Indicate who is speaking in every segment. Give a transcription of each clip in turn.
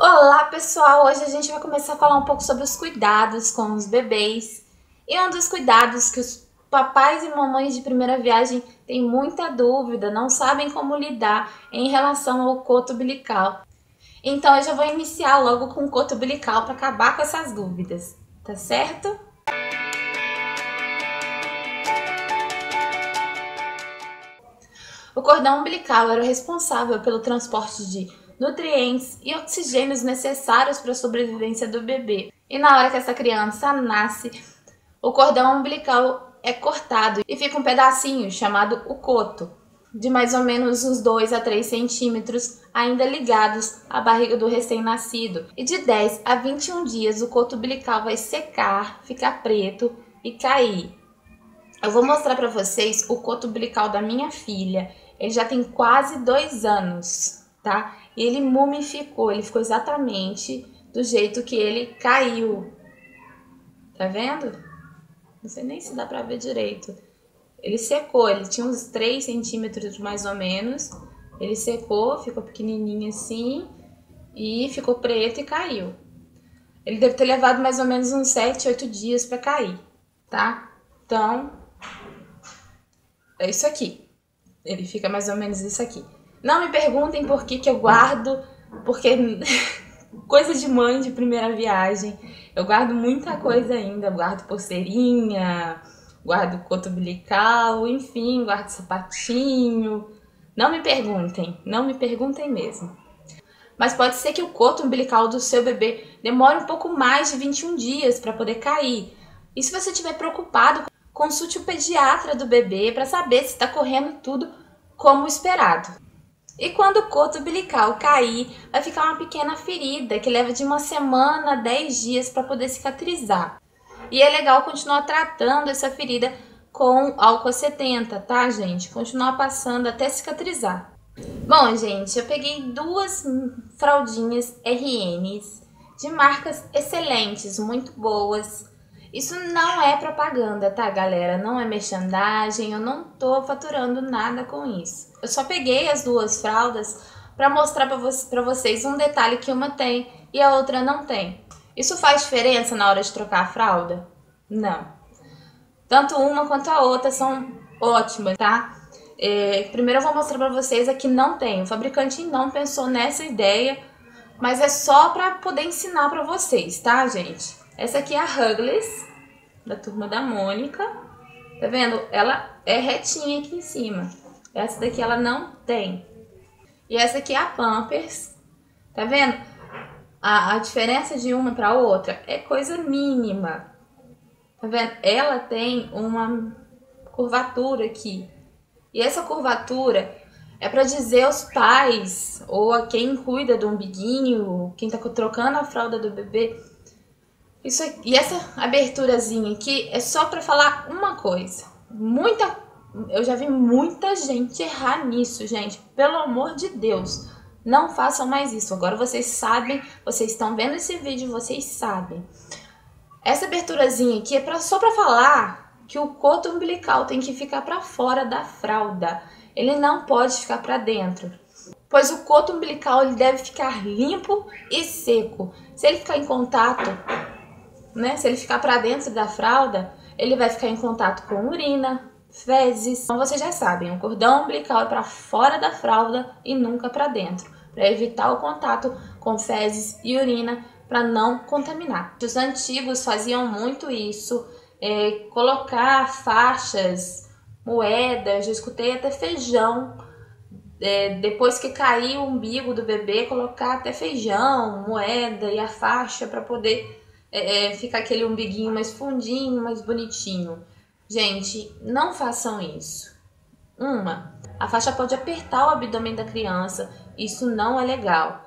Speaker 1: Olá pessoal, hoje a gente vai começar a falar um pouco sobre os cuidados com os bebês. E um dos cuidados que os papais e mamães de primeira viagem têm muita dúvida, não sabem como lidar em relação ao coto umbilical. Então eu já vou iniciar logo com o coto umbilical para acabar com essas dúvidas, tá certo? O cordão umbilical era o responsável pelo transporte de nutrientes e oxigênios necessários para a sobrevivência do bebê. E na hora que essa criança nasce, o cordão umbilical é cortado e fica um pedacinho chamado o coto, de mais ou menos uns 2 a 3 centímetros, ainda ligados à barriga do recém-nascido. E de 10 a 21 dias o coto umbilical vai secar, ficar preto e cair. Eu vou mostrar para vocês o coto umbilical da minha filha. Ele já tem quase 2 anos, tá? E ele mumificou, ele ficou exatamente do jeito que ele caiu. Tá vendo? Não sei nem se dá pra ver direito. Ele secou, ele tinha uns 3 centímetros mais ou menos. Ele secou, ficou pequenininho assim e ficou preto e caiu. Ele deve ter levado mais ou menos uns 7, 8 dias pra cair, tá? Então, é isso aqui. Ele fica mais ou menos isso aqui. Não me perguntem por que eu guardo, porque coisa de mãe de primeira viagem. Eu guardo muita coisa ainda. Eu guardo pulseirinha, guardo coto umbilical, enfim, guardo sapatinho. Não me perguntem mesmo. Mas pode ser que o coto umbilical do seu bebê demore um pouco mais de 21 dias para poder cair. E se você estiver preocupado, consulte o pediatra do bebê para saber se está correndo tudo como esperado. E quando o coto umbilical cair, vai ficar uma pequena ferida que leva de 1 semana a 10 dias para poder cicatrizar. E é legal continuar tratando essa ferida com álcool 70, tá, gente? Continuar passando até cicatrizar. Bom, gente, eu peguei 2 fraldinhas RNs de marcas excelentes, muito boas. Isso não é propaganda, tá, galera? Não é merchandising, eu não tô faturando nada com isso. Eu só peguei as 2 fraldas para mostrar para vocês um detalhe que uma tem e a outra não tem. Isso faz diferença na hora de trocar a fralda? Não. Tanto uma quanto a outra são ótimas, tá? Primeiro eu vou mostrar para vocês a que não tem. O fabricante não pensou nessa ideia, mas é só para poder ensinar para vocês, tá, gente? Essa aqui é a Huggies, da Turma da Mônica. Tá vendo? Ela é retinha aqui em cima. Essa daqui ela não tem. E essa aqui é a Pampers. Tá vendo? A diferença de uma para outra é coisa mínima. Tá vendo? Ela tem uma curvatura aqui. E essa curvatura é para dizer aos pais ou a quem cuida do umbiguinho, quem tá trocando a fralda do bebê, isso aqui, e essa aberturazinha aqui é só para falar uma coisa. Eu já vi muita gente errar nisso, gente. Pelo amor de Deus, não façam mais isso. Agora vocês sabem, vocês estão vendo esse vídeo, vocês sabem. Essa aberturazinha aqui é só para falar que o coto umbilical tem que ficar para fora da fralda. Ele não pode ficar para dentro, pois o coto umbilical ele deve ficar limpo e seco. Se ele ficar em contato, né? Se ele ficar para dentro da fralda, ele vai ficar em contato com urina, fezes. Então vocês já sabem, o cordão umbilical é para fora da fralda e nunca para dentro, para evitar o contato com fezes e urina, para não contaminar. Os antigos faziam muito isso, colocar faixas, moedas, já escutei até feijão. Depois que cair o umbigo do bebê, colocar até feijão, moeda e a faixa para poder ficar aquele umbiguinho mais fundinho, mais bonitinho. Gente, não façam isso. A faixa pode apertar o abdômen da criança, isso não é legal.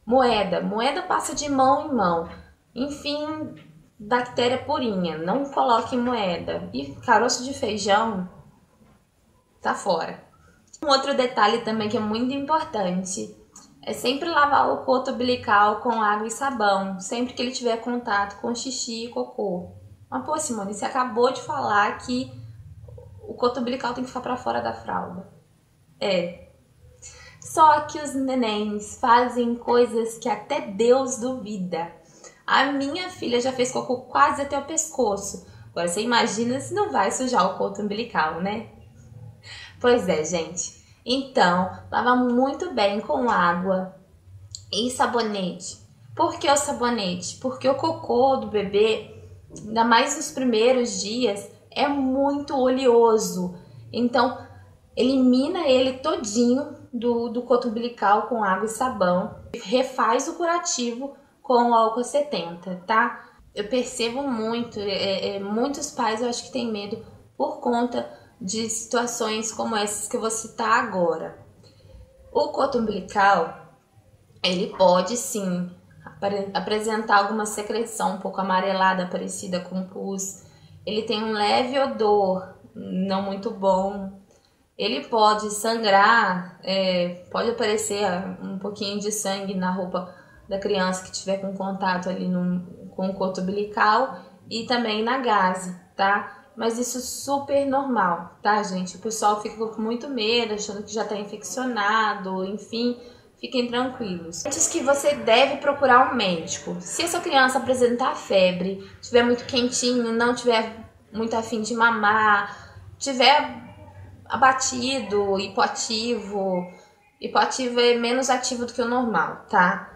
Speaker 1: Moeda passa de mão em mão. Enfim, bactéria purinha, não coloque moeda. E caroço de feijão, tá fora. Um outro detalhe também que é muito importante é sempre lavar o coto umbilical com água e sabão, sempre que ele tiver contato com xixi e cocô. Mas pô, Simone, você acabou de falar que o coto umbilical tem que ficar para fora da fralda. Só que os nenéns fazem coisas que até Deus duvida. A minha filha já fez cocô quase até o pescoço. Agora você imagina se não vai sujar o coto umbilical, né? Pois é, gente. Então, lava muito bem com água e sabonete. Por que o sabonete? Porque o cocô do bebê, ainda mais nos primeiros dias, é muito oleoso. Então, elimina ele todinho do coto umbilical com água e sabão. Refaz o curativo com o álcool 70, tá? Eu percebo muito, muitos pais eu acho que têm medo por conta de situações como essas que eu vou citar agora. O coto umbilical, ele pode sim apresentar alguma secreção um pouco amarelada, parecida com pus. Ele tem um leve odor, não muito bom. Ele pode sangrar, pode aparecer um pouquinho de sangue na roupa da criança que tiver com contato ali com o coto umbilical e também na gaze, tá? Mas isso é super normal, tá, gente? O pessoal fica com muito medo, achando que já tá infeccionado, enfim, fiquem tranquilos. Antes que você deve procurar um médico. Se a sua criança apresentar febre, tiver muito quentinho, não tiver muito afim de mamar, tiver abatido, hipoativo é menos ativo do que o normal, tá?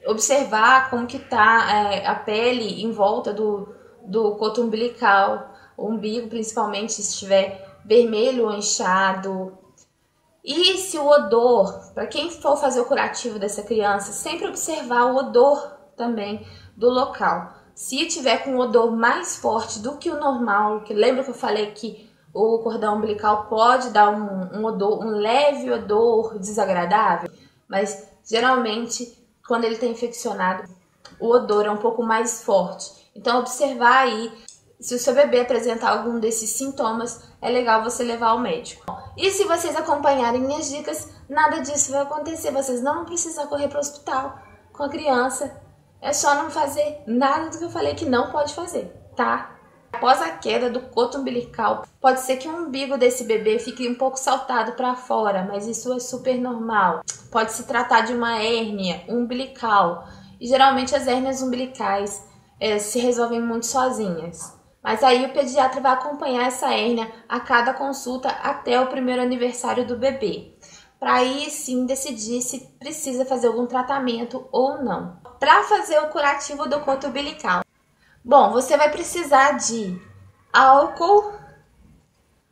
Speaker 1: Observar como que tá a pele em volta do coto umbilical, o umbigo principalmente, se estiver vermelho ou inchado. E se o odor, para quem for fazer o curativo dessa criança, sempre observar o odor também do local. Se tiver com um odor mais forte do que o normal, que lembra que eu falei que o cordão umbilical pode dar um odor, um leve odor desagradável, mas geralmente quando ele está infeccionado, o odor é um pouco mais forte. Então observar aí, se o seu bebê apresentar algum desses sintomas, é legal você levar ao médico. E se vocês acompanharem minhas dicas, nada disso vai acontecer. Vocês não vão precisar correr para o hospital com a criança. É só não fazer nada do que eu falei que não pode fazer, tá? Após a queda do coto umbilical, pode ser que o umbigo desse bebê fique um pouco saltado para fora, mas isso é super normal. Pode se tratar de uma hérnia umbilical. E geralmente as hérnias umbilicais se resolvem muito sozinhas. Mas aí o pediatra vai acompanhar essa hérnia a cada consulta até o primeiro aniversário do bebê, para aí sim decidir se precisa fazer algum tratamento ou não. Para fazer o curativo do coto umbilical, bom, você vai precisar de álcool.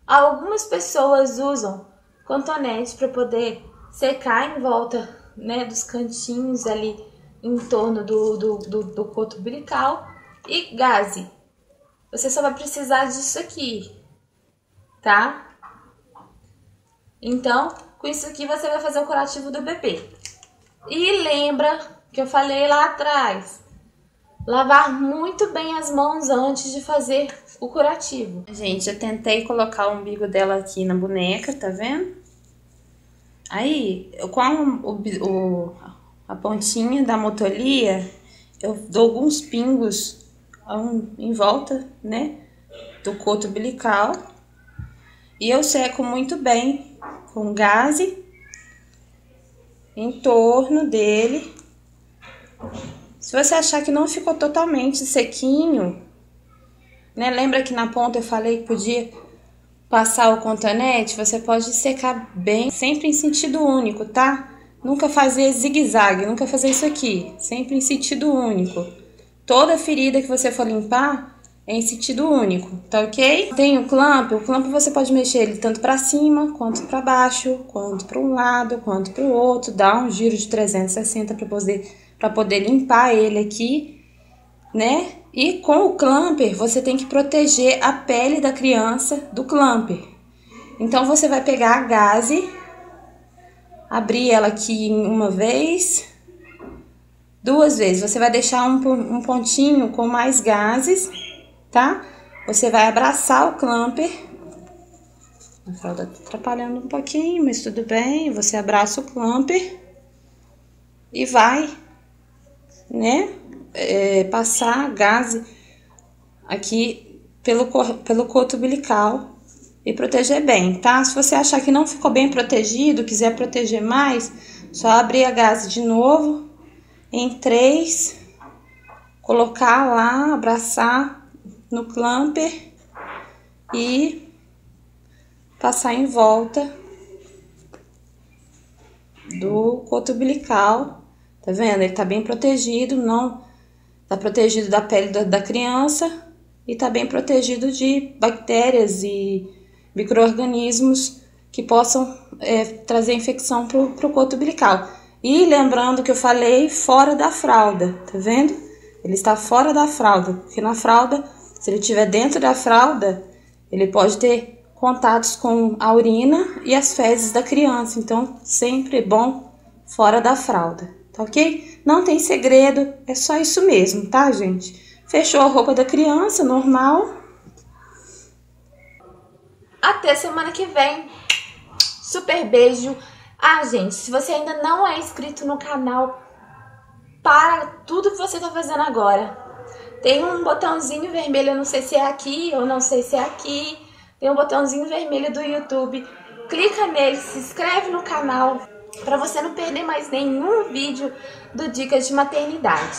Speaker 1: Algumas pessoas usam cotonete para poder secar em volta, né, dos cantinhos ali em torno do coto umbilical, e gaze. Você só vai precisar disso aqui, tá? Então, com isso aqui você vai fazer o curativo do bebê. E lembra que eu falei lá atrás, lavar muito bem as mãos antes de fazer o curativo.
Speaker 2: Gente, eu tentei colocar o umbigo dela aqui na boneca, tá vendo? Aí, com a pontinha da motolia, eu dou alguns pingos em volta, né, do coto umbilical. E eu seco muito bem com gaze em torno dele. Se você achar que não ficou totalmente sequinho, né, lembra que na ponta eu falei que podia passar o cotonete? Você pode secar bem, sempre em sentido único, tá? Nunca fazer zigue-zague, nunca fazer isso aqui, sempre em sentido único. Toda ferida que você for limpar é em sentido único, tá ok? Tem o clamp você pode mexer ele tanto para cima, quanto para baixo, quanto para um lado, quanto para o outro, dá um giro de 360 para poder limpar ele aqui, né? E com o clamper você tem que proteger a pele da criança do clamper. Então você vai pegar a gaze, abrir ela aqui uma vez, duas vezes. Você vai deixar um pontinho com mais gases, tá? Você vai abraçar o clamper. A fralda tá atrapalhando um pouquinho, mas tudo bem. Você abraça o clamper e vai, né, passar gás aqui pelo coto umbilical e proteger bem, tá? Se você achar que não ficou bem protegido, quiser proteger mais, só abrir a gaze de novo, em 3, colocar lá, abraçar no clamper e passar em volta do coto umbilical, tá vendo? Ele tá bem protegido, não tá protegido da pele da criança e tá bem protegido de bactérias e micro-organismos que possam trazer infecção pro coto umbilical. E lembrando que eu falei fora da fralda, tá vendo? Ele está fora da fralda, porque na fralda, se ele estiver dentro da fralda, ele pode ter contatos com a urina e as fezes da criança. Então, sempre bom fora da fralda, tá ok? Não tem segredo, é só isso mesmo, tá, gente? Fechou a roupa da criança, normal.
Speaker 1: Até semana que vem. Super beijo. Ah, gente, se você ainda não é inscrito no canal, para tudo que você tá fazendo agora. Tem um botãozinho vermelho, eu não sei se é aqui ou não sei se é aqui. Tem um botãozinho vermelho do YouTube. Clica nele, se inscreve no canal para você não perder mais nenhum vídeo do Dicas de Maternidade.